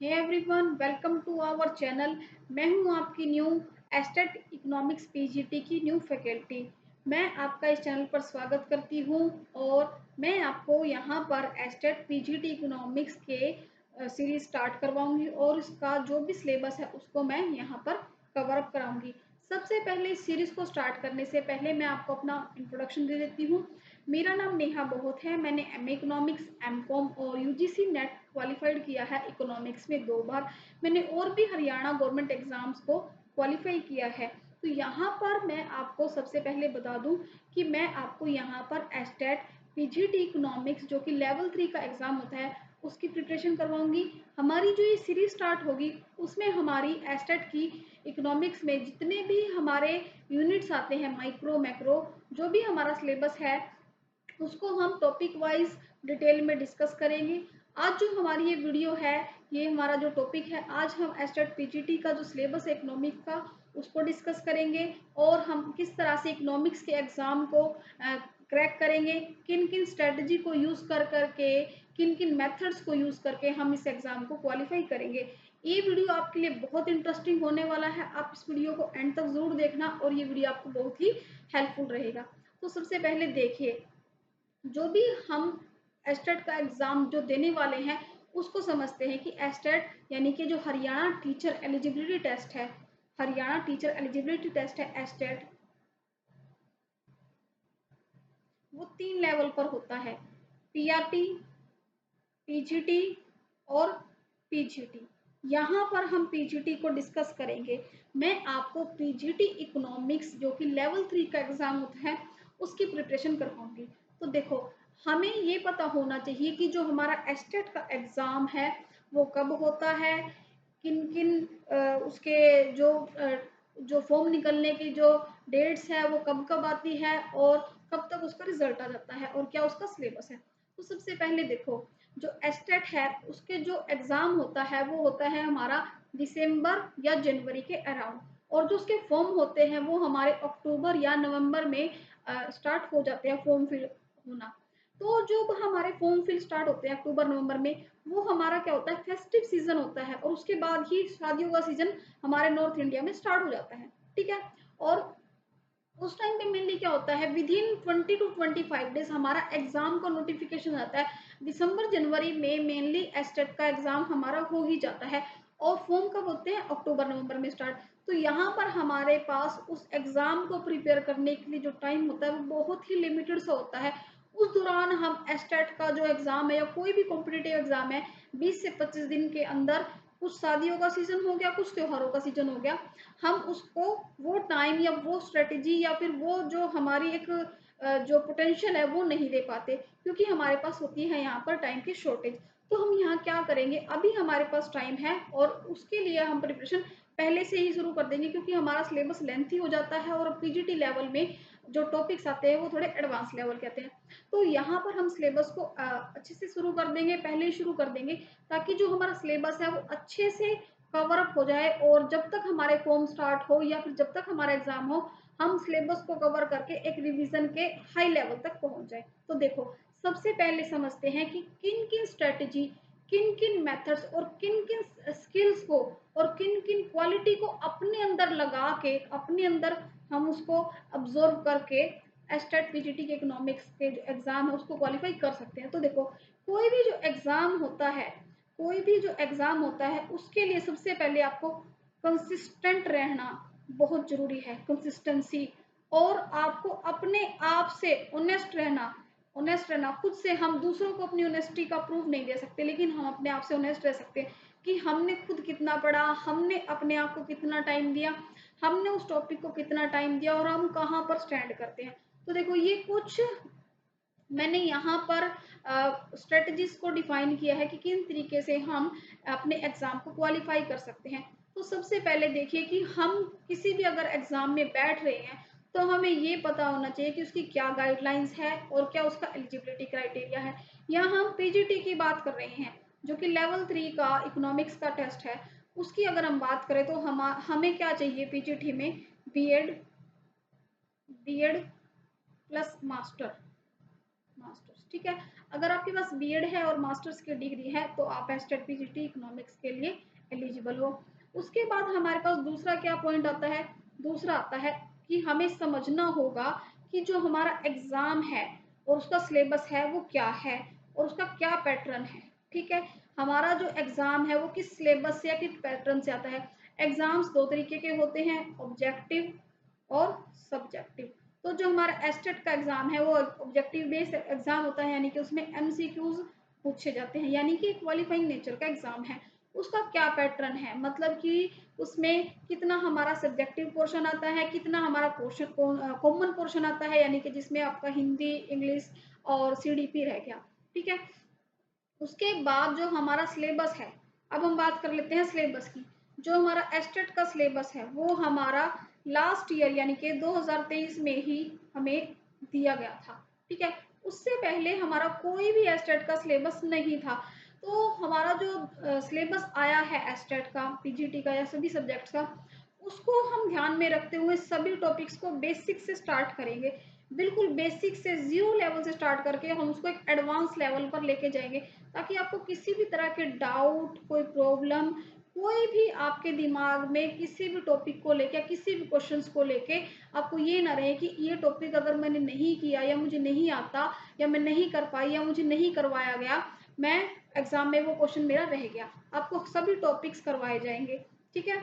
Hey everyone, welcome to our channel. मैं हूं आपकी न्यू एस्टेट इकोनॉमिक्स पीजीटी की न्यू फैकल्टी। मैं आपका इस चैनल पर स्वागत करती हूं और मैं आपको यहां पर एस्टेट पीजीटी इकोनॉमिक्स के सीरीज स्टार्ट करवाऊंगी और इसका जो भी सिलेबस है उसको मैं यहां पर कवर अप कराऊंगी। सबसे पहले इस सीरीज को स्टार्ट करने से पहले मैं आपको अपना इंट्रोडक्शन दे देती हूँ। मेरा नाम नेहा बहुत है। मैंने एमए इकोनॉमिक्स, एमकॉम और यूजीसी नेट क्वालिफाइड किया है इकोनॉमिक्स में 2 बार। मैंने और भी हरियाणा गवर्नमेंट एग्जाम्स को क्वालिफाई किया है। तो यहाँ पर मैं आपको सबसे पहले बता दूं कि मैं आपको यहाँ पर एस्टेट पीजीटी इकोनॉमिक्स जो कि लेवल 3 का एग्जाम होता है उसकी प्रिपरेशन करवाऊंगी। हमारी जो ये सीरीज स्टार्ट होगी उसमें हमारी एस्टेट की इकोनॉमिक्स में जितने भी हमारे यूनिट्स आते हैं, माइक्रो मैक्रो, जो भी हमारा सिलेबस है उसको हम टॉपिक वाइज डिटेल में डिस्कस करेंगे। आज जो हमारी ये वीडियो है, ये हमारा जो टॉपिक है, आज हम एस्टेट पीजीटी का जो सिलेबस है इकोनॉमिक्स का उसको डिस्कस करेंगे और हम किस तरह से इकोनॉमिक्स के एग्जाम को क्रैक करेंगे, किन किन स्ट्रेटजी को यूज कर करके, किन किन मेथड्स को यूज करके हम इस एग्जाम को क्वालिफाई करेंगे। ये वीडियो आपके लिए बहुत इंटरेस्टिंग होने वाला है। आप इस वीडियो को एंड तक जरूर देखना और ये वीडियो आपको बहुत ही हेल्पफुल रहेगा। तो सबसे पहले देखिए, जो भी हम एस्टेट का एग्जाम जो देने वाले हैं उसको समझते हैं कि एस्टेट यानी कि जो हरियाणा टीचर एलिजिबिलिटी टेस्ट है, हरियाणा टीचर एलिजिबिलिटी टेस्ट है एस्टेट, वो 3 लेवल पर होता है। पीआरटी, पीजीटी और पीजीटी। यहाँ पर हम पीजीटी को डिस्कस करेंगे। मैं आपको पीजीटी इकोनॉमिक्स जो कि लेवल 3 का एग्जाम होता है उसकी प्रिपरेशन करवाऊंगी। तो देखो, हमें ये पता होना चाहिए कि जो हमारा एस्टेट का एग्जाम है वो कब होता है, किन किन उसके जो फॉर्म निकलने की जो डेट्स है वो कब कब आती है और कब तक उसका रिजल्ट आ जाता है और क्या उसका सिलेबस है। तो सबसे पहले देखो, जो एस्टेट है उसके जो एग्जाम होता है वो होता है हमारा दिसंबर या जनवरी के अराउंड, और जो उसके फॉर्म होते हैं वो हमारे अक्टूबर या नवंबर में स्टार्ट हो जाते हैं फॉर्म फिल होना। तो जो हमारे फॉर्म फिल स्टार्ट होते हैं अक्टूबर नवंबर में, वो हमारा क्या होता है, फेस्टिव सीजन होता है और उसके बाद ही शादियों का सीजन हमारे नॉर्थ इंडिया में स्टार्ट हो जाता है। ठीक है। और उस टाइम पे मेनली क्या होता है, विद इन 20 to 25 डेज हमारा एग्जाम का नोटिफिकेशन आता है। दिसंबर जनवरी में मेनली एस्टेट का एग्जाम हमारा हो ही जाता है और फॉर्म कब होते हैं, अक्टूबर नवंबर में स्टार्ट। तो यहाँ पर हमारे पास उस एग्जाम को प्रिपेयर करने के लिए जो टाइम होता है वो बहुत ही लिमिटेड सा होता है। उस दौरान हम एस्टेट का जो एग्जाम है या कोई भी कॉम्पिटिटिव एग्जाम है, 20 से 25 दिन के अंदर, कुछ शादियों का सीजन हो गया, कुछ त्योहारों का सीजन हो गया, हम उसको वो टाइम या वो स्ट्रेटेजी या फिर वो जो हमारी एक जो पोटेंशियल है वो नहीं दे पाते, क्योंकि हमारे पास होती है यहाँ पर टाइम की शॉर्टेज। तो हम यहाँ क्या करेंगे, अभी हमारे पास टाइम है और उसके लिए हम प्रिपरेशन पहले से ही शुरू कर देंगे, क्योंकि हमारा सिलेबस लेंथी हो जाता है और पीजीटी लेवल में जो टॉपिक्स आते हैं वो थोड़े एडवांस लेवल के आते हैं। तो यहाँ पर हम सिलेबस को अच्छे से शुरू कर देंगे, पहले ही शुरू कर देंगे, ताकि जो हमारा सिलेबस है वो अच्छे से कवर अप हो जाए और जब तक हमारे फॉर्म स्टार्ट हो या फिर जब तक हमारा एग्जाम हो, हम सिलेबस को कवर करके एक रिवीजन के हाई लेवल तक पहुंच जाए। तो देखो, सबसे पहले समझते हैं कि किन किन स्ट्रेटेजी, किन किन मेथड्स और किन किन स्किल्स को और किन किन क्वालिटी को अपने अंदर लगा के, अपने अंदर हम उसको अब्जॉर्व करके एस्टेट पीजीटी के इकोनॉमिक्स के जो एग्जाम है उसको क्वालिफाई कर सकते हैं। तो देखो, कोई भी जो एग्जाम होता है, कोई भी जो एग्जाम होता है उसके लिए सबसे पहले आपको कंसिस्टेंट रहना बहुत जरूरी है, कंसिस्टेंसी। और आपको अपने आप से ऑनेस्ट रहना, ऑनेस्ट रहना खुद से। हम दूसरों को अपनी ऑनेस्टी का प्रूफ नहीं दे सकते, लेकिन हम अपने आप से ऑनेस्ट रह सकते हैं कि हमने खुद कितना पढ़ा, हमने अपने आप को कितना टाइम दिया, हमने उस टॉपिक को कितना टाइम दिया और हम कहाँ पर स्टैंड करते हैं। तो देखो, ये कुछ मैंने यहाँ पर स्ट्रेटजीज को डिफाइन किया है कि किन तरीके से हम अपने एग्जाम को क्वालिफाई कर सकते हैं। तो सबसे पहले देखिए कि हम किसी भी अगर एग्जाम में बैठ रहे हैं तो हमें ये पता होना चाहिए कि उसकी क्या गाइडलाइंस है और क्या उसका एलिजिबिलिटी क्राइटेरिया है। यहाँ हम पीजीटी की बात कर रहे हैं जो कि लेवल 3 का इकोनॉमिक्स का टेस्ट है। उसकी अगर हम बात करें तो हमें क्या चाहिए पीजीटी में, बीएड, बीएड प्लस मास्टर्स। ठीक है। अगर आपके पास बीएड है और मास्टर्स की डिग्री है तो आप एस्टेट पीजीटी इकोनॉमिक्स के लिए एलिजिबल हो। उसके बाद हमारे पास दूसरा क्या पॉइंट आता है, दूसरा आता है कि हमें समझना होगा कि जो हमारा एग्जाम है और उसका सिलेबस है वो क्या है और उसका क्या पैटर्न है। ठीक है, हमारा जो एग्जाम है वो किस सिलेबस से या किस पैटर्न से आता है। एग्जाम्स दो तरीके के होते हैं, ऑब्जेक्टिव और सब्जेक्टिव। तो जो हमारा एस्टेट का एग्जाम है वो ऑब्जेक्टिव बेस्ड एग्जाम होता है, यानी कि उसमें एमसीक्यूज पूछे जाते हैं, यानी कि क्वालिफाइंग नेचर का एग्जाम है। उसका क्या पैटर्न है, मतलब कि उसमें कितना हमारा सब्जेक्टिव पोर्शन आता है, कितना हमारा पोर्शन कॉमन पोर्शन आता है, यानी कि जिसमें आपका हिंदी, इंग्लिश और सीडीपी रह गया। ठीक है, उसके बाद जो हमारा सिलेबस है, अब हम बात कर लेते हैं सिलेबस की। जो हमारा एस्टेट का सिलेबस है वो हमारा लास्ट ईयर यानी कि 2023 में ही हमें दिया गया था। ठीक है, उससे पहले हमारा कोई भी एस्टेट का सिलेबस नहीं था। तो हमारा जो सिलेबस आया है एस्टेट का, पीजीटी का या सभी सब्जेक्ट्स का, उसको हम ध्यान में रखते हुए सभी टॉपिक्स को बेसिक से स्टार्ट करेंगे। बिल्कुल बेसिक से 0 लेवल से स्टार्ट करके हम उसको एक एडवांस लेवल पर लेके जाएंगे, ताकि आपको किसी भी तरह के डाउट, कोई प्रॉब्लम, कोई भी आपके दिमाग में किसी भी टॉपिक को लेके, किसी भी क्वेश्चंस को लेके आपको ये ना रहे कि ये टॉपिक अगर मैंने नहीं किया या मुझे नहीं आता या मैं नहीं कर पाई या मुझे नहीं करवाया गया, मैं एग्जाम में वो क्वेश्चन मेरा रह गया। आपको सभी टॉपिक्स करवाए जाएंगे। ठीक है,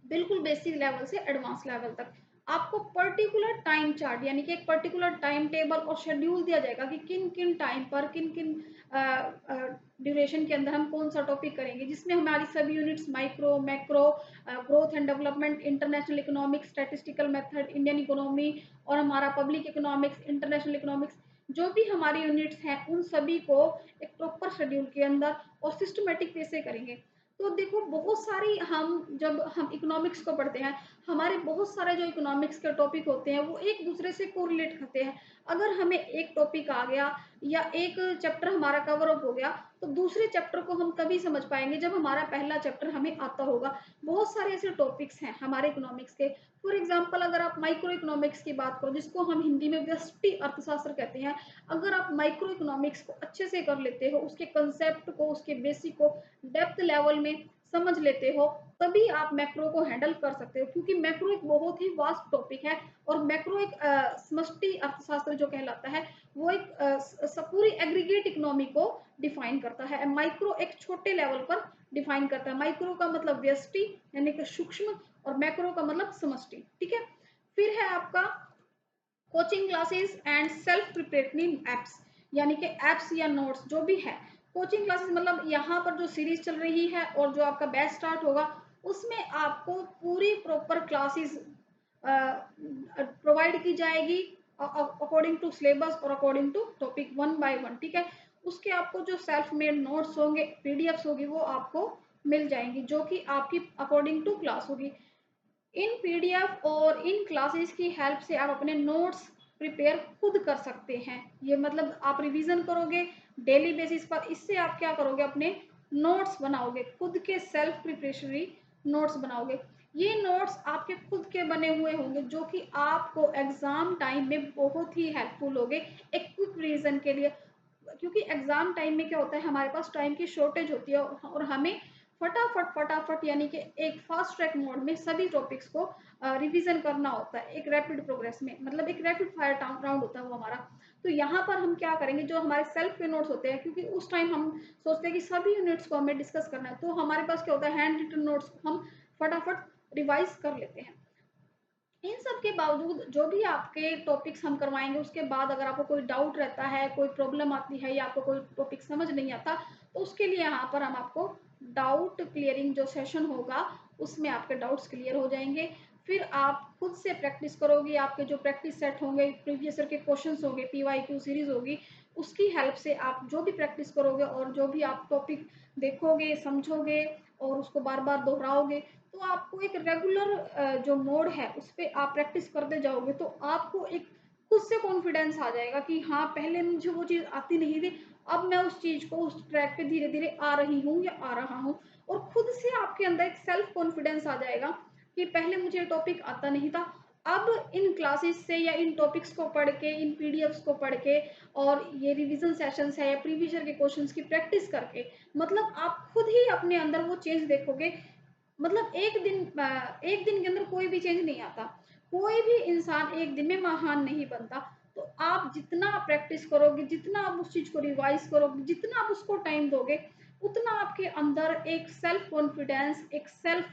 बिल्कुल बेसिक लेवल से एडवांस लेवल तक। आपको पर्टिकुलर टाइम चार्ट यानी कि एक पर्टिकुलर टाइम टेबल और शेड्यूल दिया जाएगा कि किन किन टाइम पर किन किन ड्यूरेशन के अंदर हम कौन सा टॉपिक करेंगे, जिसमें हमारी सभी units micro, macro, growth and development, international economics, statistical method, Indian economy और हमारा पब्लिक इकोनॉमिक्स, इंटरनेशनल इकोनॉमिक्स, जो भी हमारी यूनिट्स हैं उन सभी को एक प्रॉपर शेड्यूल के अंदर और सिस्टमेटिक वे से करेंगे। तो देखो, बहुत सारी हम जब हम इकोनॉमिक्स को पढ़ते हैं, हमारे बहुत सारे जो इकोनॉमिक्स के टॉपिक होते हैं वो एक दूसरे से कोरिलेट करते हैं। अगर हमें एक टॉपिक आ गया या एक चैप्टर हमारा कवर अप हो गया, तो दूसरे चैप्टर को हम तभी समझ पाएंगे जब हमारा पहला चैप्टर हमें आता होगा। बहुत सारे ऐसे टॉपिक्स हैं हमारे इकोनॉमिक्स के। फॉर एग्जाम्पल, अगर आप माइक्रो इकोनॉमिक्स की बात करो, जिसको हम हिंदी में व्यष्टि अर्थशास्त्र कहते हैं, अगर आप माइक्रो इकोनॉमिक्स को अच्छे से कर लेते हो, उसके कंसेप्ट को, उसके बेसिक को डेप्थ लेवल में समझ लेते हो, तभी आप मैक्रो को हैंडल कर सकते हो। क्योंकि मैक्रो एक बहुत ही वास्ट टॉपिक है और मैक्रो एक समष्टि अर्थशास्त्र जो कहलाता है वो एक पूरी एग्रीगेट इकोनॉमी को डिफाइन करता है। माइक्रो एक छोटे लेवल पर डिफाइन करता है। माइक्रो का मतलब व्यष्टि यानी कि सूक्ष्म और मैक्रो का मतलब समष्टि। ठीक है, फिर है आपका coaching classes and self preparatory apps, यानी कि एप्स या नोट्स जो भी है। कोचिंग क्लासेस मतलब यहाँ पर जो सीरीज चल रही है और जो आपका बैच स्टार्ट होगा उसमें आपको पूरी प्रॉपर क्लासेस प्रोवाइड की जाएगी अकॉर्डिंग टू सिलेबस और अकॉर्डिंग टू टॉपिक 1 बाय 1। ठीक है, उसके आपको जो सेल्फ मेड नोट्स होंगे, पीडीएफ्स होगी, वो आपको मिल जाएंगी, जो कि आपकी अकॉर्डिंग टू क्लास होगी। इन पीडीएफ और इन क्लासेस की हेल्प से आप अपने नोट्स प्रिपेयर खुद कर सकते हैं। ये मतलब आप रिवीजन करोगे डेली बेसिस पर, इससे आप क्या करोगे, अपने नोट्स बनाओगे, खुद के सेल्फ प्रिपरेशनरी नोट्स बनाओगे। ये नोट्स आपके खुद के बने हुए होंगे, जो कि आपको एग्जाम टाइम में बहुत ही हेल्पफुल होंगे एक क्विक रिवीजन के लिए। क्योंकि एग्जाम टाइम में क्या होता है, हमारे पास टाइम की शॉर्टेज होती है और हमें फटाफट फटाफट यानी कि एक फास्ट ट्रैक मोड में सभी टॉपिक्स को रिवीजन करना होता है, एक रैपिड प्रोग्रेस में, मतलब एक रैपिड फायर राउंड होता है वो हमारा। तो यहाँ पर हम क्या करेंगे, जो हमारे सेल्फ के नोट्स होते हैं, क्योंकि उस टाइम हम सोचते हैं कि सभी यूनिट्स को हमें डिस्कस करना है, तो हमारे पास क्या होता है, हैंड रिटन नोट्स हम फटाफट रिवाइज कर लेते हैं। इन सब के बावजूद जो भी आपके टॉपिक्स हम करवाएंगे, उसके बाद अगर आपको कोई डाउट रहता है, कोई प्रॉब्लम आती है या आपको कोई टॉपिक समझ नहीं आता, तो उसके लिए यहाँ पर हम आपको डाउट क्लियरिंग जो सेशन होगा उसमें आपके डाउट्स क्लियर हो जाएंगे। फिर आप खुद से प्रैक्टिस करोगे, आपके जो प्रैक्टिस सेट होंगे, प्रीवियस ईयर के क्वेश्चंस होंगे, पीवाईक्यू सीरीज होगी, उसकी हेल्प से आप जो भी प्रैक्टिस करोगे और जो भी आप टॉपिक देखोगे, समझोगे और उसको बार बार दोहराओगे, तो आपको एक रेगुलर जो मोड है उस पर आप प्रैक्टिस करते जाओगे, तो आपको एक खुद से कॉन्फिडेंस आ जाएगा कि हाँ, पहले मुझे वो चीज़ आती नहीं थी, अब मैं उस चीज़ को, उस ट्रैक पे धीरे धीरे आ रही हूँ या आ रहा हूँ। और खुद से आपके अंदर एक सेल्फ कॉन्फिडेंस आ जाएगा कि पहले मुझे टॉपिक आता नहीं था, अब इन क्लासेस से या इन टॉपिक्स को पढ़ के, इन पीडीएफ्स को पढ़ के और ये रिवीजन सेशंस है या प्रीवियस ईयर के क्वेश्चंस की प्रैक्टिस करके, मतलब आप खुद ही अपने अंदर वो चेंज देखोगे। मतलब एक दिन के अंदर कोई भी चेंज नहीं आता। कोई भी इंसान एक दिन में महान नहीं बनता। तो आप जितना प्रैक्टिस करोगे, जितना आप उस चीज़ को रिवाइज़ करोगे, जितना आप उसको टाइम दोगे, उतना आपके अंदर एक सेल्फ कॉन्फिडेंस, एक सेल्फ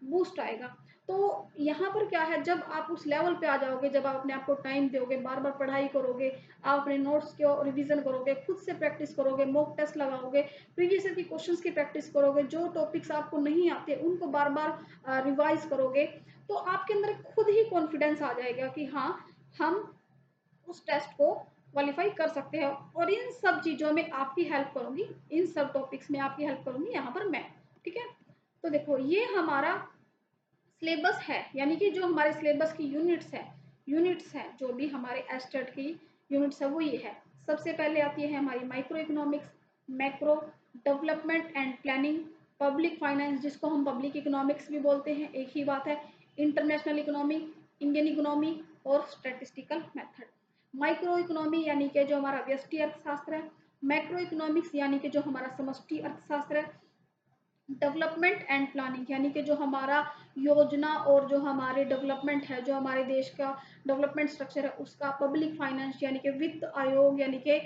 बूस्ट आएगा। तो यहाँ पर क्या है, जब आप उस लेवल पे आ जाओगे, जब आप अपने आप को टाइम दोगे, बार-बार पढ़ाई करोगे, आप अपने नोट्स को रिवीजन करोगे, खुद से प्रैक्टिस करोगे, मॉक टेस्ट लगाओगे, प्रीवियस ईयर की क्वेश्चंस की प्रैक्टिस करोगे, जो टॉपिक्स आपको नहीं आते उनको बार-बार रिवाइज करोगे, तो आपके अंदर खुद ही कॉन्फिडेंस आ जाएगा कि हाँ, हम उस टेस्ट को क्वालिफाई कर सकते हैं। और इन सब चीज़ों में आपकी हेल्प करूँगी, इन सब टॉपिक्स में आपकी हेल्प करूँगी यहाँ पर मैं, ठीक है? तो देखो, ये हमारा सिलेबस है, यानी कि जो हमारे सिलेबस की यूनिट्स हैं जो भी हमारे एस्टेट की यूनिट्स है वो ये है। सबसे पहले आती है हमारी micro economics, macro, development and planning, public finance जिसको हम पब्लिक इकोनॉमिक्स भी बोलते हैं, एक ही बात है, इंटरनेशनल इकोनॉमी, इंडियन इकोनॉमी और स्टैटिस्टिकल मेथड। माइक्रो इकोनॉमी यानी कि जो हमारा व्यष्टि अर्थशास्त्र है, मैक्रो इकोनॉमिक्स यानी कि जो हमारा समष्टि अर्थशास्त्र है, डेवलपमेंट एंड प्लानिंग यानी कि जो हमारा योजना और जो हमारे डेवलपमेंट है, जो हमारे देश का डेवलपमेंट स्ट्रक्चर है उसका, पब्लिक फाइनेंस यानी कि वित्त आयोग यानी कि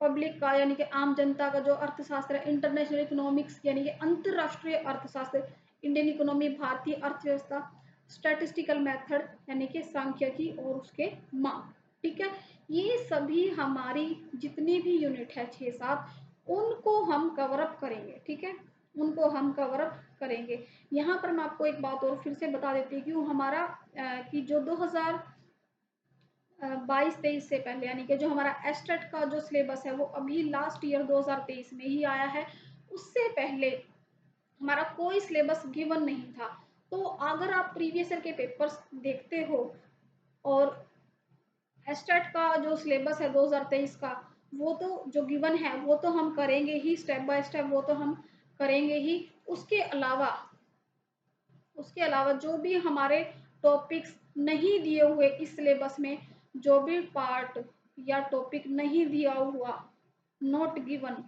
पब्लिक का यानी कि आम जनता का जो अर्थशास्त्र है, इंटरनेशनल इकोनॉमिक्स यानी कि अंतरराष्ट्रीय अर्थशास्त्र, इंडियन इकोनॉमी भारतीय अर्थव्यवस्था, स्टैटिस्टिकल मेथड यानी कि सांख्यिकी और उसके माप, ठीक है। ये सभी हमारी जितनी भी यूनिट है 6-7 उनको हम कवर अप करेंगे, ठीक है, उनको हम कवर अप करेंगे। यहाँ पर मैं आपको एक बात और फिर से बता देती हूँ कि वो हमारा कि जो 2022-23 से पहले यानी कि जो हमारा एस्टेट का जो सिलेबस है वो अभी लास्ट ईयर 2023 में ही आया है। उससे पहले हमारा कोई सिलेबस गिवन नहीं था। तो अगर आप प्रीवियस ईयर के पेपर्स देखते हो और एस्टेट का जो सिलेबस है 2023 का, वो तो जो गिवन है वो तो हम करेंगे ही, स्टेप बाय स्टेप वो तो हम करेंगे ही। उसके अलावा जो भी हमारे टॉपिक्स नहीं दिए हुए इस सिलेबस में, जो भी पार्ट या टॉपिक नहीं दिया हुआ, नॉट गिवन,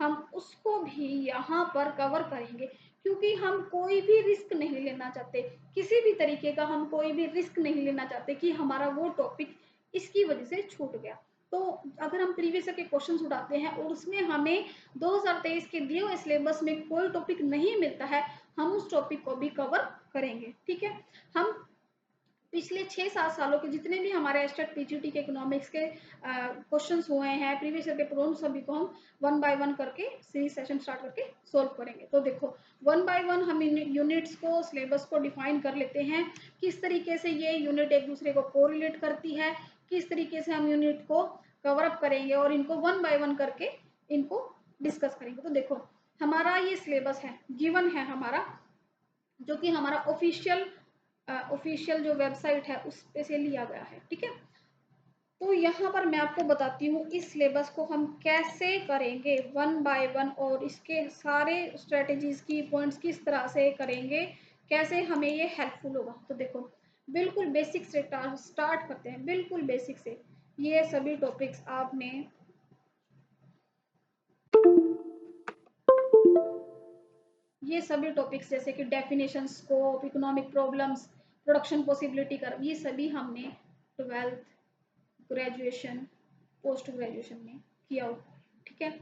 हम उसको भी यहाँ पर कवर करेंगे, क्योंकि हम कोई भी रिस्क नहीं लेना चाहते, किसी भी तरीके का हम कोई भी रिस्क नहीं लेना चाहते कि हमारा वो टॉपिक इसकी वजह से छूट गया। तो अगर हम प्रीवियस ईयर के क्वेश्चन उठाते हैं और उसमें हमें 2023 के दिए हुए सिलेबस में कोई टॉपिक नहीं मिलता है, हम उस टॉपिक को भी कवर करेंगे, ठीक है। हम पिछले 6-7 सालों के जितने भी हमारे एस्टेट पीजीटी के इकोनॉमिक्स के क्वेश्चंस हुए हैं, प्रीवियस ईयर के प्रॉब्लम सभी को हम वन बाय वन करके सीरीज सेशन स्टार्ट करके सोल्व करेंगे। तो देखो, वन बाय वन हम इन यूनिट्स को, सिलेबस को डिफाइन कर लेते हैं, किस तरीके से ये यूनिट एक दूसरे को कोरिलेट करती है, किस तरीके से हम यूनिट को कवर अप करेंगे और इनको वन बाय वन करके इनको डिस्कस करेंगे। तो देखो, हमारा ये सिलेबस है, गिवन है हमारा, जो कि हमारा ऑफिशियल जो वेबसाइट है उस पे से लिया गया है, ठीक है। तो यहाँ पर मैं आपको बताती हूँ इस सिलेबस को हम कैसे करेंगे वन बाय वन, और इसके सारे स्ट्रेटजीज की पॉइंट्स किस तरह से करेंगे, कैसे हमें ये हेल्पफुल होगा। तो देखो, बिल्कुल बेसिक से स्टार्ट करते हैं, बिल्कुल बेसिक से। ये सभी टॉपिक्स आपने ये सभी टॉपिक्स जैसे कि definition, scope, economic problems, production possibility curve, ये सभी हमने 12th, ग्रेजुएशन, पोस्ट ग्रेजुएशन में किया हुआ है, ठीक है।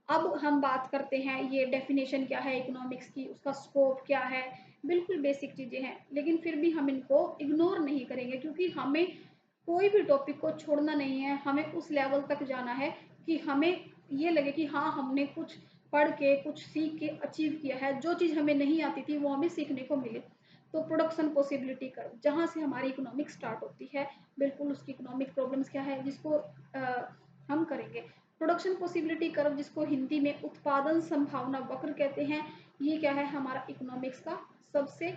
अब हम बात करते हैं ये डेफिनेशन क्या है इकोनॉमिक्स की, उसका स्कोप क्या है, बिल्कुल बेसिक चीज़ें हैं, लेकिन फिर भी हम इनको इग्नोर नहीं करेंगे, क्योंकि हमें कोई भी टॉपिक को छोड़ना नहीं है, हमें उस लेवल तक जाना है कि हमें ये लगे कि हाँ, हमने कुछ पढ़ के, कुछ सीख के अचीव किया है, जो चीज़ हमें नहीं आती थी वो हमें सीखने को मिले। तो प्रोडक्शन पॉसिबिलिटी कर्व, जहाँ से हमारी इकोनॉमिक स्टार्ट होती है, बिल्कुल उसकी इकोनॉमिक प्रॉब्लम्स क्या है जिसको हम करेंगे। प्रोडक्शन पॉसिबिलिटी कर्व, जिसको हिंदी में उत्पादन संभावना वक्र कहते हैं, ये क्या है, हमारा इकोनॉमिक्स का सबसे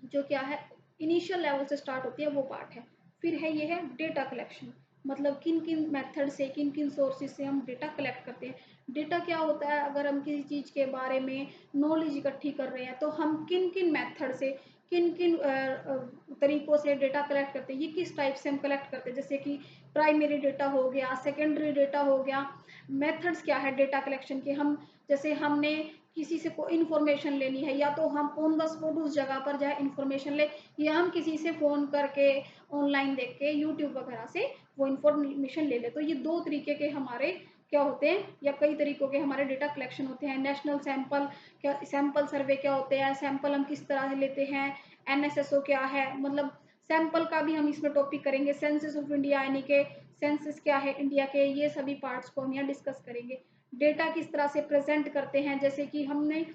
जो क्या है इनिशियल लेवल से स्टार्ट होती है वो पार्ट है। फिर है ये है डेटा कलेक्शन, मतलब किन किन मेथड से, किन किन सोर्सेज से हम डेटा कलेक्ट करते हैं। डेटा क्या होता है, अगर हम किसी चीज़ के बारे में नॉलेज इकट्ठी कर रहे हैं तो हम किन किन मेथड से, किन किन तरीकों से डेटा कलेक्ट करते हैं, ये किस टाइप से हम कलेक्ट करते हैं, जैसे कि प्राइमरी डेटा हो गया, सेकेंडरी डेटा हो गया, मेथड्स क्या है डेटा कलेक्शन के। हम जैसे हमने किसी से कोई इन्फॉर्मेशन लेनी है, या तो हम ऑन द स्पॉट उस जगह पर जाए इन्फॉर्मेशन ले, या हम किसी से फ़ोन करके ऑनलाइन देख के यूट्यूब वगैरह से वो इन्फॉर्मेशन ले ले। तो ये दो तरीके के हमारे क्या होते हैं, या कई तरीकों के हमारे डेटा कलेक्शन होते हैं। नेशनल सैंपल क्या, सैंपल सर्वे क्या होते हैं, सैंपल हम किस तरह से लेते हैं, एनएसएसओ क्या है, मतलब सैंपल का भी हम इसमें टॉपिक करेंगे। सेंसस ऑफ इंडिया यानी कि सेंसस क्या है इंडिया के, ये सभी पार्ट्स को हम यहाँ डिस्कस करेंगे। डेटा किस तरह से प्रेजेंट करते हैं, जैसे कि हमने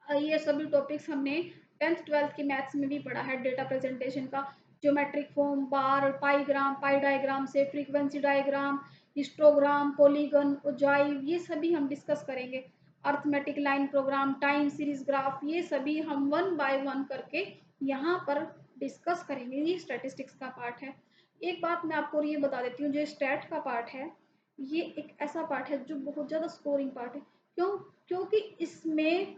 ये सभी टॉपिक्स हमने 10th 12th की मैथ्स में भी पढ़ा है। डेटा प्रेजेंटेशन का ज्योमेट्रिक फॉर्म, बार, पाईग्राम, पाई डायग्राम से frequency diagram, histogram, polygon, ogive, ये सभी हम डिस्कस करेंगे। Arithmetic line program, time series graph, ये सभी हम वन बाय वन करके यहाँ पर डिस्कस करेंगे। ये स्टैटिस्टिक्स का पार्ट है। एक बात मैं आपको ये बता देती हूँ, जो स्टैट का पार्ट है ये एक ऐसा पार्ट है जो बहुत ज़्यादा स्कोरिंग पार्ट है। क्यों? क्योंकि इसमें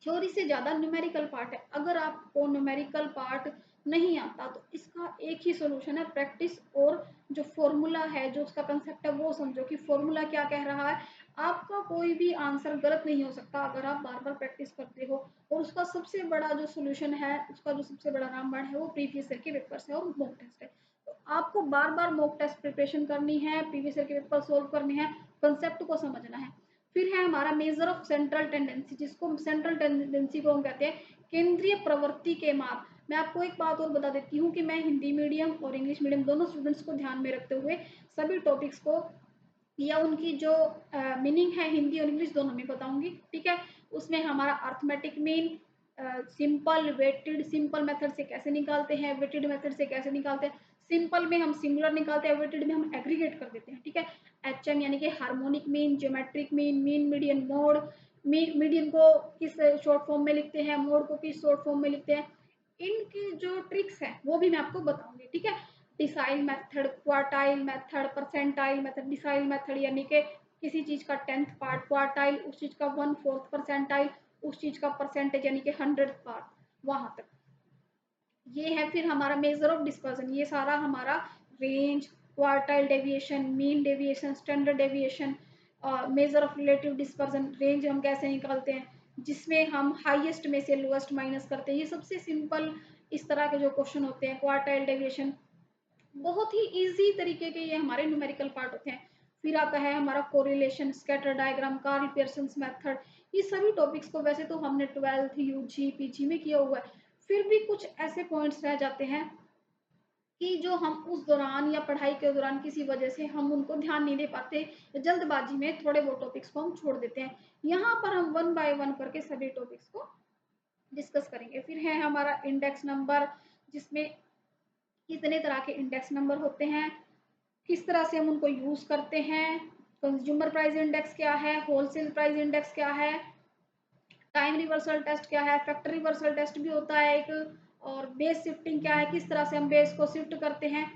थ्योरी से ज़्यादा न्यूमेरिकल पार्ट है। अगर आपको न्यूमेरिकल पार्ट नहीं आता तो इसका एक ही सोल्यूशन है, प्रैक्टिस, और जो फॉर्मूला है, जो उसका कंसेप्ट है वो समझो कि फॉर्मूला क्या कह रहा है। आपका कोई भी आंसर गलत नहीं हो सकता अगर आप बार बार प्रैक्टिस करते हो। और उसका सबसे बड़ा जो सोल्यूशन है, उसका जो सबसे बड़ा रामबाण है वो प्रीवियस ईयर के पेपर्स है और मॉक टेस्ट है। तो आपको बार बार मॉक टेस्ट प्रिपरेशन करनी है, प्रीवियस ईयर के पेपर सोल्व करने हैं, कंसेप्ट को समझना है। फिर है हमारा मेजर ऑफ सेंट्रल टेंडेंसी, जिसको सेंट्रल टेंडेंसी को हम कहते हैं केंद्रीय प्रवृत्ति के माप। मैं आपको एक बात और बता देती हूँ कि मैं हिंदी मीडियम और इंग्लिश मीडियम दोनों स्टूडेंट्स को ध्यान में रखते हुए सभी टॉपिक्स को या उनकी जो मीनिंग है हिंदी और इंग्लिश दोनों में बताऊंगी, ठीक है। उसमें हमारा arithmetic mean, simple, weighted, simple method से कैसे निकालते हैं, वेटेड मेथड से कैसे निकालते हैं। सिंपल में हम सिंगुलर निकालते हैं, वेटेड में हम एग्रीगेट कर देते हैं, ठीक है। एचएम यानी कि harmonic mean, geometric mean, mean median mode, median को किस शॉर्ट फॉर्म में लिखते हैं, मोड को किस शॉर्ट फॉर्म में लिखते हैं, इनकी जो ट्रिक्स है वो भी मैं आपको बताऊंगी, ठीक है। Decile method, quartile method, percentile method. Decile method यानी कि किसी चीज का 10th पार्ट, क्वार्टाइल उस चीज का 1/4, परसेंटाइल उस चीज का परसेंटेज यानी कि 100th पार्ट, वहां तक ये है। फिर हमारा मेजर ऑफ डिस्पर्जन, ये सारा हमारा range, quartile deviation, mean deviation, standard deviation, measure of relative dispersion. Range हम कैसे निकालते हैं, जिसमें हम हाईएस्ट में से लोएस्ट माइनस करते हैं। ये सबसे सिंपल इस तरह के जो क्वेश्चन होते हैं। क्वार्टाइल डेविएशन बहुत ही इजी तरीके के ये हमारे न्यूमेरिकल पार्ट होते हैं। फिर आता है हमारा correlation, scatter diagram, Karl Pearson's method. ये सभी टॉपिक्स को वैसे तो हमने 12th यूजी पीजी में किया हुआ है, फिर भी कुछ ऐसे पॉइंट्स रह जाते हैं कि जो हम उस दौरान या पढ़ाई के दौरान किसी वजह से हम उनको ध्यान नहीं दे पाते, जल्दबाजी में थोड़े वो टॉपिक्स को हम छोड़ देते हैं। यहाँ पर हम वन बाय वन करके सभी टॉपिक्स को डिस्कस करेंगे। फिर है हमारा इंडेक्स नंबर, जिसमें कितने तरह के इंडेक्स नंबर होते हैं, किस तरह से हम उनको यूज करते हैं, कंज्यूमर प्राइस इंडेक्स क्या है, होलसेल प्राइस इंडेक्स क्या है, टाइम रिवर्सल टेस्ट क्या है, फैक्टर रिवर्सल टेस्ट भी होता है एक, और बेस शिफ्टिंग क्या है, किस तरह से हम बेस को शिफ्ट करते हैं,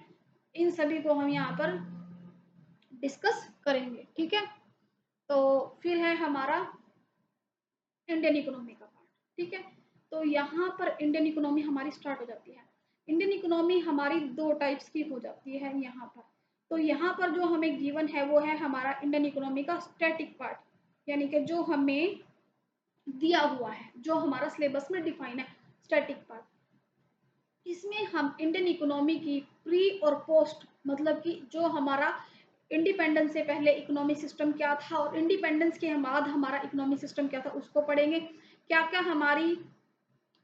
इन सभी को हम यहाँ पर डिस्कस करेंगे, ठीक है। तो फिर है हमारा इंडियन इकोनॉमी का पार्ट, ठीक है। तो यहाँ पर इंडियन इकोनॉमी हमारी स्टार्ट हो जाती है। इंडियन इकोनॉमी हमारी दो टाइप्स की हो जाती है यहाँ पर। तो यहाँ पर जो हमें गिवन है वो है हमारा इंडियन इकोनॉमी का स्टैटिक पार्ट, यानी कि जो हमें दिया हुआ है, जो हमारा सिलेबस में डिफाइन है, स्टैटिक पार्ट। इसमें हम इंडियन इकोनॉमी की प्री और पोस्ट, मतलब कि जो हमारा इंडिपेंडेंस से पहले इकोनॉमिक सिस्टम क्या था और इंडिपेंडेंस के बाद हमारा इकोनॉमिक सिस्टम क्या था, उसको पढ़ेंगे। क्या क्या हमारी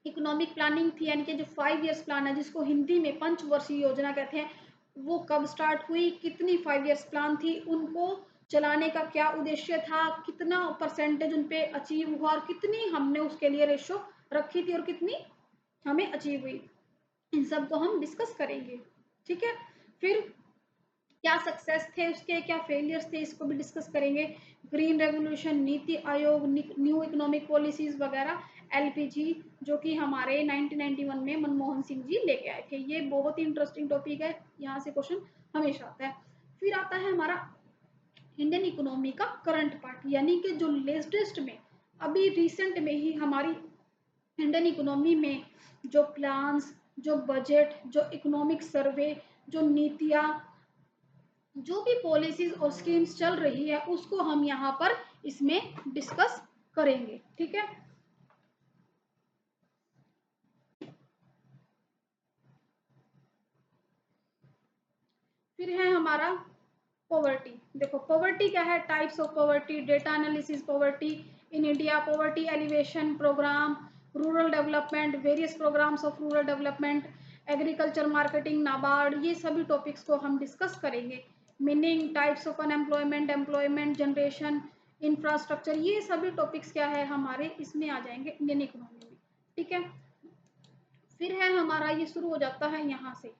इकोनॉमिक प्लानिंग थी, यानी कि जो 5 ईयर्स प्लान है, जिसको हिंदी में पंचवर्षीय योजना कहते हैं, वो कब स्टार्ट हुई, कितनी 5 ईयर्स प्लान थी, उनको चलाने का क्या उद्देश्य था, कितना परसेंटेज उन पे अचीव हुआ और कितनी हमने उसके लिए रेशो रखी थी और कितनी हमें अचीव हुई, इन सब को हम डिस्कस करेंगे, ठीक है। फिर क्या सक्सेस थे उसके, क्या फेलियर्स थे, इसको भी डिस्कस करेंगे। Green revolution, NITI Aayog, new economic policies वगैरह, एलपीजी, जो कि हमारे 1991 में मनमोहन सिंह जी लेके आए थे। ये बहुत ही इंटरेस्टिंग टॉपिक है, यहाँ से क्वेश्चन हमेशा आता है। फिर आता है हमारा इंडियन इकोनॉमी का करंट पार्ट, यानी कि जो लेटेस्ट में अभी रिसेंट में ही हमारी इंडियन इकोनॉमी में जो प्लान्स, जो बजट, जो इकोनॉमिक सर्वे, जो नीतियाँ, जो भी पॉलिसीज और स्कीम्स चल रही है उसको हम यहाँ पर इसमें डिस्कस करेंगे। ठीक है। फिर है हमारा पॉवर्टी। देखो पॉवर्टी क्या है, types of poverty, data analysis poverty in India, poverty elevation program, rural development, various programs of rural development, agriculture marketing, NABARD, ये सभी टॉपिक्स को हम डिस्कस करेंगे। Meaning, types of unemployment, employment generation, infrastructure, ये सभी टॉपिक्स क्या है हमारे इसमें आ जाएंगे इंडियन इकोनॉमी में। ठीक है। फिर है हमारा ये शुरू हो जाता है यहाँ से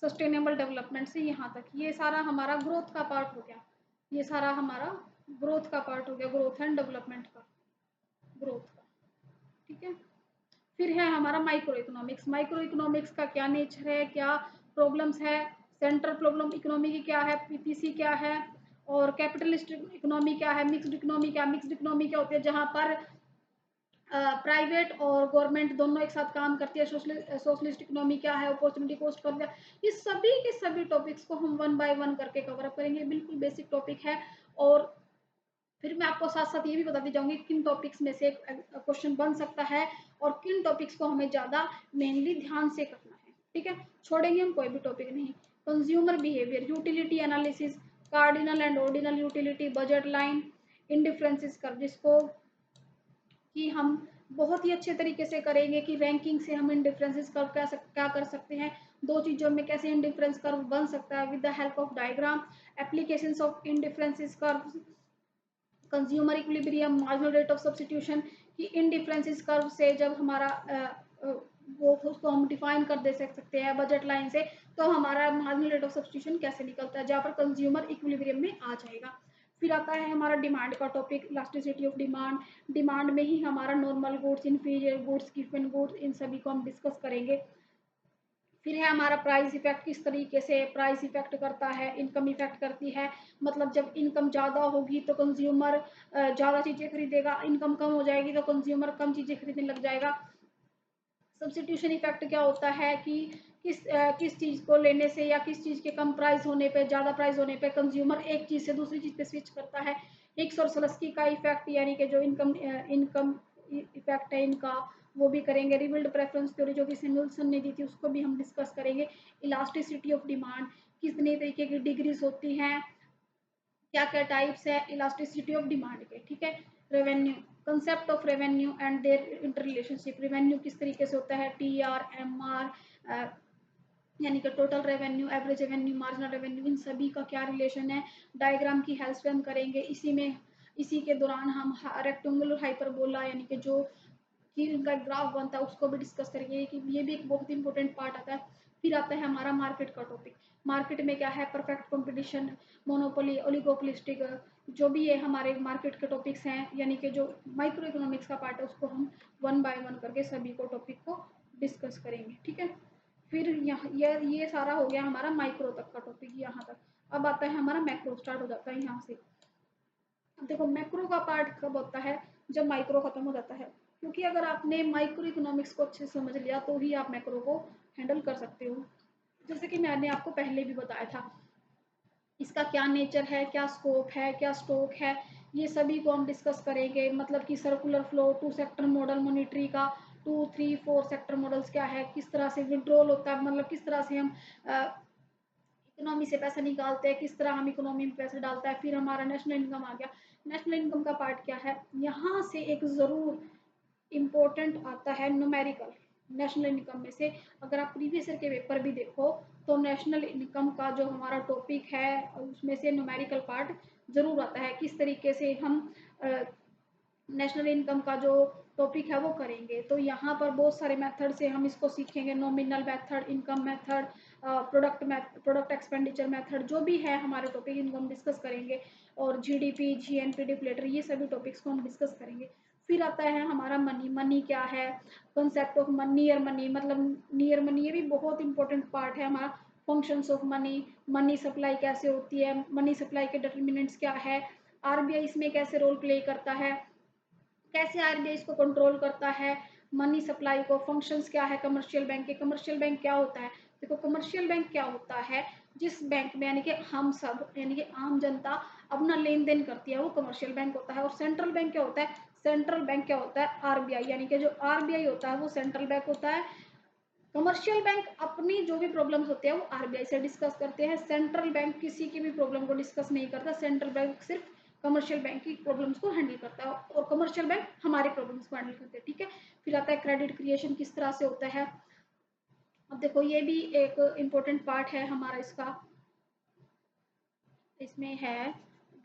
सस्टेनेबल डेवलपमेंट से यहाँ तक, ये सारा हमारा ग्रोथ का पार्ट हो गया। ये सारा हमारा ग्रोथ का पार्ट हो गया, ग्रोथ एंड डेवलपमेंट का, ग्रोथ का। ठीक है। फिर है हमारा माइक्रो इकोनॉमिक्स। माइक्रो इकोनॉमिक्स का क्या नेचर है, क्या प्रॉब्लम्स है, सेंट्रल प्रॉब्लम इकोनॉमी की क्या है, पीपीसी क्या है, और कैपिटलिस्ट इकोनॉमी क्या है, मिक्स्ड इकोनॉमी क्या, मिक्स्ड इकोनॉमी क्या होती है जहाँ पर प्राइवेट और गवर्नमेंट दोनों एक साथ काम करती है, सोशलिस्ट इकोनॉमी क्या है, अपॉर्चुनिटी कॉस्ट कर दिया। ये सभी के सभी टॉपिक्स को हम वन बाय वन करके कवर अप करेंगे, बिल्कुल बेसिक टॉपिक है। और फिर मैं आपको साथ साथ ये भी बताती जाऊंगी किन टॉपिक्स में से क्वेश्चन बन सकता है और किन टॉपिक्स को हमें ज़्यादा मेनली ध्यान से करना है। ठीक है, छोड़ेंगे हम कोई भी टॉपिक नहीं। Consumer behaviour, utility analysis, cardinal and ordinal utility, budget line, indifferences curve, जिसको कि हम बहुत ही अच्छे तरीके से करेंगे कि रैंकिंग से हम इंडिफरेंसेस कर्व क्या कर सकते हैं, दो चीज़ों में कैसे इंडिफरेंस कर्व बन सकता है with the help of diagram, applications of indifferences curve, consumer equilibrium, marginal rate of substitution, कि इंडिफरेंसेस कर्व से जब हमारा वो उसको हम डिफाइन कर दे सकते हैं बजट लाइन से, तो हमारा मार्जिनल रेट ऑफ सब्स्टिट्यूशन कैसे निकलता है, जहाँ पर कंज्यूमर इक्विलिब्रियम में आ जाएगा। फिर आता है हमारा डिमांड का topic, elasticity of demand. Demand में ही हमारा नॉर्मल गुड्स, इन्फीरियर गुड्स, गिवन गुड्स, इन सभी को हम डिस्कस करेंगे। फिर है हमारा प्राइस इफेक्ट, किस तरीके से प्राइस इफेक्ट करता है, इनकम इफेक्ट करती है, मतलब जब इनकम ज़्यादा होगी तो कंज्यूमर ज़्यादा चीज़ें खरीदेगा, इनकम कम हो जाएगी तो कंज्यूमर कम चीज़ें खरीदने लग जाएगा। सब्स्टिट्यूशन इफेक्ट क्या होता है कि किस चीज़ को लेने से या किस चीज़ के कम प्राइस होने पे, ज़्यादा प्राइस होने पे कंज्यूमर एक चीज़ से दूसरी चीज़ पे स्विच करता है। हिक्स और सलस्की का इफेक्ट, यानी कि जो इनकम इफेक्ट है इनका, वो भी करेंगे। रिबिल्ड प्रेफरेंस थ्योरी जो कि सैमुअल्सन ने दी थी, उसको भी हम डिस्कस करेंगे। इलास्टिसिटी ऑफ डिमांड, कितने तरीके की डिग्रीज होती हैं, क्या क्या टाइप्स है इलास्टिसिटी ऑफ डिमांड के। ठीक है। Revenue, concept of revenue and their inter relationship, revenue किस तरीके से होता है, टी आर, एम आर, यानी कि total revenue, average revenue, marginal revenue, इन सभी का क्या रिलेशन है, डायग्राम की हेल्प से हम करेंगे। इसी के दौरान हम रेक्टेंगुलर हाइपरबोला, यानी कि जो कि उनका ग्राफ बनता है उसको भी डिस्कस करेंगे, कि ये भी एक बहुत इंपॉर्टेंट पार्ट आता है। फिर आता है हमारा मार्केट का टॉपिक। मार्केट में क्या है, परफेक्ट कंपटीशन, मोनोपोली, ओलिगोपोलिस्टिक, जो भी ये हमारे मार्केट के टॉपिक्स हैं, यानी कि जो माइक्रो इकोनॉमिक्स का पार्ट है, उसको हम वन बाय वन करके सभी को टॉपिक को डिस्कस करेंगे। ठीक है। फिर यहाँ ये सारा हो गया हमारा माइक्रो तक का टॉपिक, यहाँ तक। अब आता है हमारा मैक्रो, स्टार्ट हो जाता है यहाँ से। देखो मैक्रो का पार्ट कब होता है, जब माइक्रो खत्म हो जाता है, क्योंकि अगर आपने माइक्रो इकोनॉमिक्स को अच्छे से समझ लिया तो ही आप मैक्रो को हैंडल कर सकते हो। जैसे कि मैंने आपको पहले भी बताया था, इसका क्या नेचर है, क्या स्कोप है, क्या स्टॉक है, ये सभी को हम डिस्कस करेंगे। मतलब कि circular flow, two sector model, monetary का 2, 3, 4 सेक्टर मॉडल्स क्या है, किस तरह से विड्रॉल होता है, मतलब किस तरह से हम इकोनॉमी से पैसा निकालते हैं, किस तरह हम इकोनॉमी में पैसा डालता है। फिर हमारा नेशनल इनकम आ गया। नेशनल इनकम का पार्ट क्या है, यहाँ से एक ज़रूर इम्पोर्टेंट आता है न्यूमेरिकल। नेशनल इनकम में से अगर आप प्रीवियस ईयर के पेपर भी देखो तो नेशनल इनकम का जो हमारा टॉपिक है उसमें से न्यूमेरिकल पार्ट ज़रूर आता है, किस तरीके से हम नेशनल इनकम का जो टॉपिक है वो करेंगे। तो यहाँ पर बहुत सारे मेथड से हम इसको सीखेंगे, nominal method, income method, product expenditure method, जो भी है हमारे टॉपिक इनको हम डिस्कस करेंगे। और जीडीपी, जीएनपी, डिफ्लेटर, ये सभी टॉपिक्स को हम डिस्कस करेंगे। फिर आता है हमारा मनी। मनी क्या है, कॉन्सेप्ट ऑफ नियर मनी, मतलब नियर मनी, ये भी बहुत इंपॉर्टेंट पार्ट है हमारा। Functions of money, money supply कैसे होती है, मनी सप्लाई के डिटर्मिनेंट्स क्या है, आरबीआई इसमें कैसे रोल प्ले करता है, कैसे आरबीआई इसको कंट्रोल करता है, मनी सप्लाई को, फंक्शंस क्या है कमर्शियल बैंक के, कमर्शियल बैंक क्या होता है। देखो कमर्शियल बैंक क्या होता है, जिस बैंक में यानी कि हम सब यानी कि आम जनता अपना लेन देन करती है वो कमर्शियल बैंक होता है। और सेंट्रल बैंक क्या होता है, सेंट्रल बैंक क्या होता है आरबीआई, यानी कि जो आरबीआई होता है वो सेंट्रल बैंक होता है। कमर्शियल बैंक अपनी जो भी प्रॉब्लम्स होते हैं वो आरबीआई से डिस्कस करते हैं। सेंट्रल बैंक किसी की भी प्रॉब्लम को डिस्कस नहीं करता, सेंट्रल बैंक सिर्फ कमर्शियल बैंक की प्रॉब्लम्स को हैंडल करता है और कमर्शियल बैंक हमारी प्रॉब्लम्स को हैंडल करते हैं। ठीक है, फिर आता है क्रेडिट क्रिएशन किस तरह से होता है। अब देखो ये भी एक इम्पोर्टेंट पार्ट है हमारा इसका, इसमें है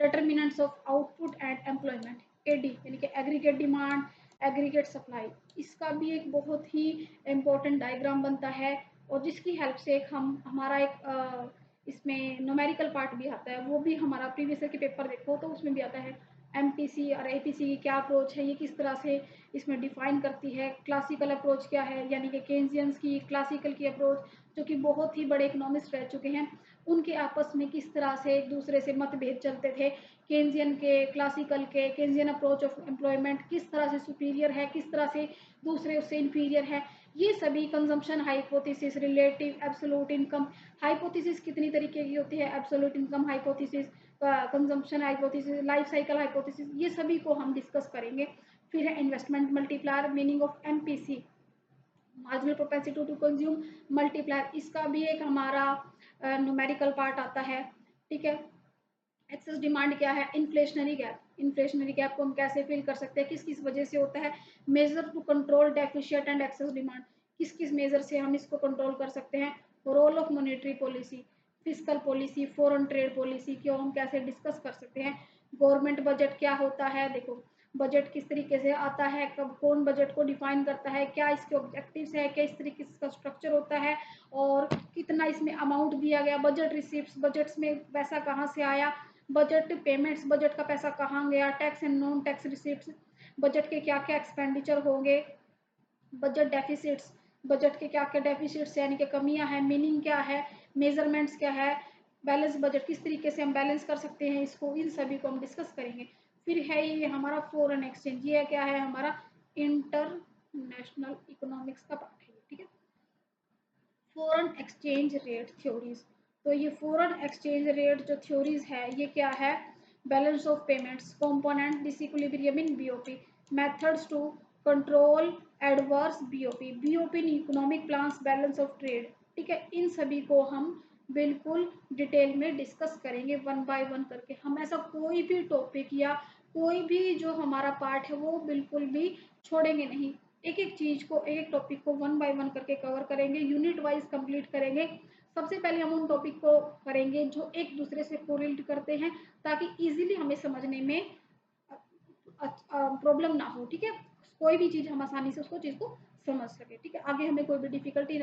determinants of output and employment, AD यानी कि एग्रीगेट डिमांड, एग्रीगेट सप्लाई। इसका भी एक बहुत ही इम्पोर्टेंट डायग्राम बनता है और जिसकी हेल्प से एक हम हमारा एक इसमें न्यूमेरिकल पार्ट भी आता है, वो भी हमारा प्रीवियस ईयर के पेपर देखो तो उसमें भी आता है। एमपीसी और एपीसी की क्या अप्रोच है, ये किस तरह से इसमें डिफाइन करती है। क्लासिकल अप्रोच क्या है, यानी कि केन्जियंस की क्लासिकल की अप्रोच, जो कि बहुत ही बड़े इकोनॉमिस्ट रह चुके हैं, उनके आपस में किस तरह से एक दूसरे से मतभेद चलते थे। केन्जियन के, क्लासिकल के, केन्जियन अप्रोच ऑफ एम्प्लॉयमेंट किस तरह से सुपीरियर है, किस तरह से दूसरे उससे इन्फीरियर है। ये सभी consumption hypothesis, relative absolute income hypothesis कितनी तरीके की होती है, absolute income hypothesis, consumption hypothesis, life cycle hypothesis, ये सभी को हम डिस्कस करेंगे। फिर है investment multiplier, meaning of MPC, marginal propensity to consume multiplier, इसका भी एक हमारा न्यूमेरिकल पार्ट आता है। ठीक है, एक्सेस डिमांड क्या है, इन्फ्लेशनरी गैप, इन्फ्लेशनरी गैप को हम कैसे फिल कर सकते हैं, किस किस वजह से होता है। Measure to control deficient and excess demand, किस किस मेजर से हम इसको कंट्रोल कर सकते हैं। Role of monetary policy, fiscal policy, foreign trade policy को हम कैसे डिस्कस कर सकते हैं। गवर्नमेंट बजट क्या होता है, देखो बजट किस तरीके से आता है, कब कौन बजट को डिफाइन करता है, क्या इसके ऑब्जेक्टिव्स है, क्या इस तरीके से इसका स्ट्रक्चर होता है और कितना इसमें अमाउंट दिया गया। बजट रिसिप्ट्स, बजट्स में पैसा कहाँ से आया, बजट पेमेंट्स, बजट का पैसा कहाँ गया, tax and non tax receipts, budget के क्या क्या एक्सपेंडिचर होंगे। बजट डेफिसिट्स, बजट के क्या क्या डेफिसिट्स यानी कि कमियां हैं, मीनिंग क्या है, मेजरमेंट्स क्या है। बैलेंस बजट किस तरीके से हम बैलेंस कर सकते हैं इसको, इन सभी को हम डिस्कस करेंगे। फिर है ये हमारा फॉरेन एक्सचेंज, ये क्या है हमारा इंटरनेशनल इकोनॉमिक्स का पार्ट है। ठीक है, फॉरेन एक्सचेंज रेट थ्योरीज, तो ये फॉरेन एक्सचेंज रेट जो थ्योरीज है ये क्या है, balance of payments, component disequilibrium in BOP, methods to control adverse BOP, BOP in economic plans, balance of trade. ठीक है, इन सभी को हम बिल्कुल डिटेल में डिस्कस करेंगे वन बाय वन करके। हम ऐसा कोई भी टॉपिक या कोई भी जो हमारा पार्ट है वो बिल्कुल भी छोड़ेंगे नहीं, एक एक चीज को, एक एक टॉपिक को वन बाय वन करके कवर करेंगे, यूनिट वाइज कंप्लीट करेंगे। सबसे पहले हम उन टॉपिक को करेंगे जो एक दूसरे से कोरिलेट करते हैं, ताकि इजीली हमें समझने में प्रॉब्लम ना हो। ठीक है, कोई भी चीज हम आसानी से उसको चीज को समझ सके। ठीक है, आगे हमें कोई भी डिफिकल्टी ना